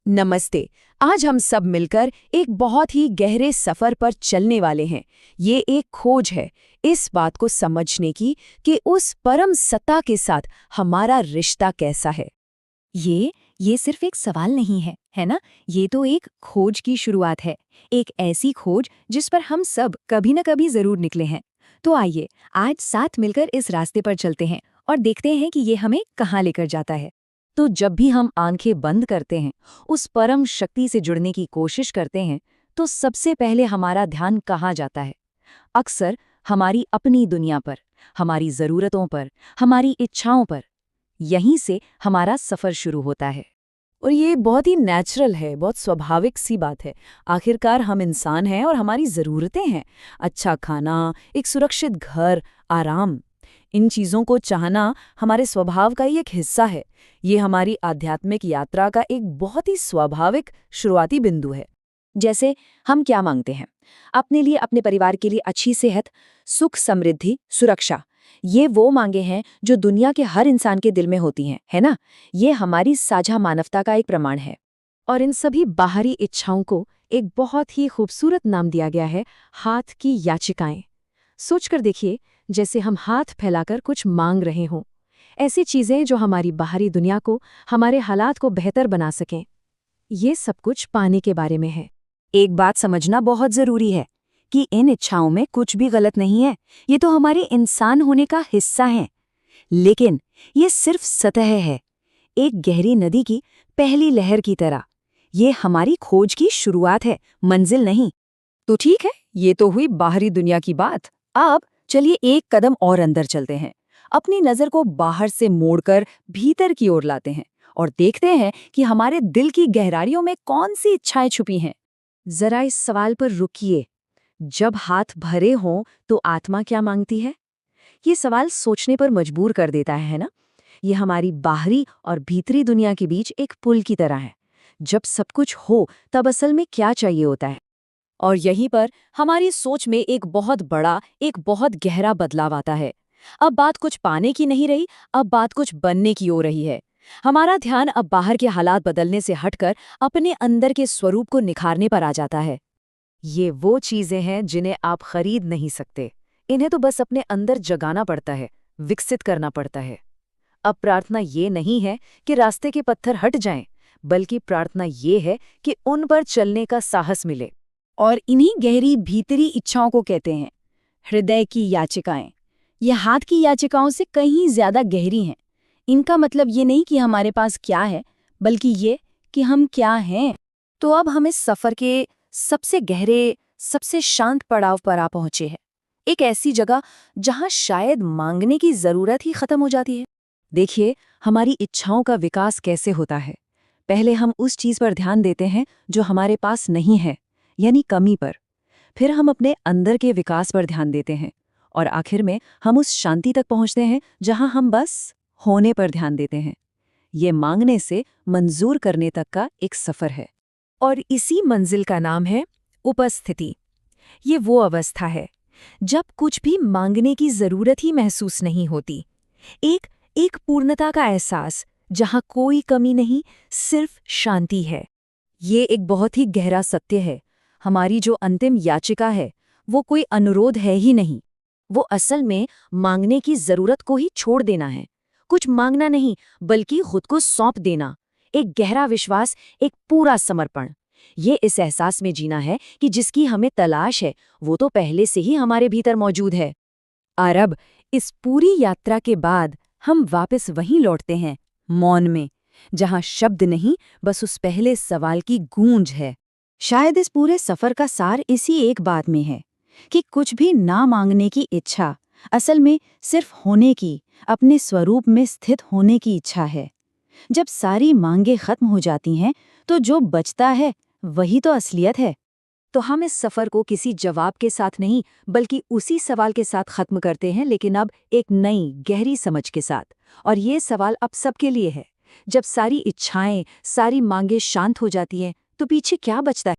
नमस्ते। आज हम सब मिलकर एक बहुत ही गहरे सफर पर चलने वाले हैं। ये एक खोज है इस बात को समझने की कि उस परम सत्ता के साथ हमारा रिश्ता कैसा है। ये सिर्फ एक सवाल नहीं है, है ना? ये तो एक खोज की शुरुआत है। एक ऐसी खोज जिस पर हम सब कभी न कभी जरूर निकले हैं। तो आइए, आज साथ मिलकर इस रास्ते पर चलते हैं और देखते हैं कि ये हमें कहाँ लेकर जाता है। तो जब भी हम आंखें बंद करते हैं, उस परम शक्ति से जुड़ने की कोशिश करते हैं, तो सबसे पहले हमारा ध्यान कहाँ जाता है? अक्सर हमारी अपनी दुनिया पर, हमारी ज़रूरतों पर, हमारी इच्छाओं पर। यहीं से हमारा सफ़र शुरू होता है। और ये बहुत ही नेचुरल है, बहुत स्वाभाविक सी बात है। आखिरकार हम इंसान हैं और हमारी ज़रूरतें हैं। अच्छा खाना, एक सुरक्षित घर, आराम। इन चीज़ों को चाहना हमारे स्वभाव का ही एक हिस्सा है। ये हमारी आध्यात्मिक यात्रा का एक बहुत ही स्वाभाविक शुरुआती बिंदु है। जैसे हम क्या मांगते हैं? अपने लिए, अपने परिवार के लिए अच्छी सेहत, सुख, समृद्धि, सुरक्षा। ये वो मांगे हैं जो दुनिया के हर इंसान के दिल में होती हैं, है ना? ये हमारी साझा मानवता का एक प्रमाण है। और इन सभी बाहरी इच्छाओं को एक बहुत ही खूबसूरत नाम दिया गया है, हाथ की याचिकाएं। सोचकर देखिए, जैसे हम हाथ फैलाकर कुछ मांग रहे हों। ऐसी चीजें जो हमारी बाहरी दुनिया को, हमारे हालात को बेहतर बना सकें। ये सब कुछ पाने के बारे में है। एक बात समझना बहुत जरूरी है कि इन इच्छाओं में कुछ भी गलत नहीं है। ये तो हमारे इंसान होने का हिस्सा है। लेकिन ये सिर्फ सतह है, एक गहरी नदी की पहली लहर की तरह। ये हमारी खोज की शुरुआत है, मंजिल नहीं। तो ठीक है, ये तो हुई बाहरी दुनिया की बात। अब चलिए एक कदम और अंदर चलते हैं। अपनी नजर को बाहर से मोड़कर भीतर की ओर लाते हैं और देखते हैं कि हमारे दिल की गहराइयों में कौन सी इच्छाएं छुपी हैं। जरा इस सवाल पर रुकिए। जब हाथ भरे हों तो आत्मा क्या मांगती है? ये सवाल सोचने पर मजबूर कर देता है ना? ये हमारी बाहरी और भीतरी दुनिया के बीच एक पुल की तरह है। जब सब कुछ हो तब असल में क्या चाहिए होता है? और यहीं पर हमारी सोच में एक बहुत बड़ा, एक बहुत गहरा बदलाव आता है। अब बात कुछ पाने की नहीं रही, अब बात कुछ बनने की हो रही है। हमारा ध्यान अब बाहर के हालात बदलने से हटकर अपने अंदर के स्वरूप को निखारने पर आ जाता है। ये वो चीजें हैं जिन्हें आप खरीद नहीं सकते। इन्हें तो बस अपने अंदर जगाना पड़ता है, विकसित करना पड़ता है। अब प्रार्थना ये नहीं है कि रास्ते के पत्थर हट जाएं, बल्कि प्रार्थना ये है कि उन पर चलने का साहस मिले। और इन्हीं गहरी भीतरी इच्छाओं को कहते हैं हृदय की याचिकाएं। ये हाथ की याचिकाओं से कहीं ज्यादा गहरी हैं। इनका मतलब ये नहीं कि हमारे पास क्या है, बल्कि ये कि हम क्या हैं। तो अब हम इस सफर के सबसे गहरे, सबसे शांत पड़ाव पर आ पहुंचे हैं। एक ऐसी जगह जहां शायद मांगने की जरूरत ही खत्म हो जाती है। देखिए, हमारी इच्छाओं का विकास कैसे होता है। पहले हम उस चीज पर ध्यान देते हैं जो हमारे पास नहीं है, यानी कमी पर। फिर हम अपने अंदर के विकास पर ध्यान देते हैं और आखिर में हम उस शांति तक पहुंचते हैं जहां हम बस होने पर ध्यान देते हैं। ये मांगने से मंजूर करने तक का एक सफर है। और इसी मंजिल का नाम है उपस्थिति। ये वो अवस्था है जब कुछ भी मांगने की जरूरत ही महसूस नहीं होती। एक एक पूर्णता का एहसास जहां कोई कमी नहीं, सिर्फ शांति है। ये एक बहुत ही गहरा सत्य है। हमारी जो अंतिम याचिका है वो कोई अनुरोध है ही नहीं। वो असल में मांगने की जरूरत को ही छोड़ देना है। कुछ मांगना नहीं, बल्कि खुद को सौंप देना। एक गहरा विश्वास, एक पूरा समर्पण। ये इस एहसास में जीना है कि जिसकी हमें तलाश है वो तो पहले से ही हमारे भीतर मौजूद है। और अब इस पूरी यात्रा के बाद हम वापस वहीं लौटते हैं, मौन में, जहां शब्द नहीं, बस उस पहले सवाल की गूंज है। शायद इस पूरे सफर का सार इसी एक बात में है कि कुछ भी ना मांगने की इच्छा असल में सिर्फ होने की, अपने स्वरूप में स्थित होने की इच्छा है। जब सारी मांगें खत्म हो जाती हैं तो जो बचता है वही तो असलियत है। तो हम इस सफर को किसी जवाब के साथ नहीं, बल्कि उसी सवाल के साथ खत्म करते हैं, लेकिन अब एक नई गहरी समझ के साथ। और ये सवाल अब सबके लिए है। जब सारी इच्छाएं, सारी मांगें शांत हो जाती हैं, तो पीछे क्या बचता है?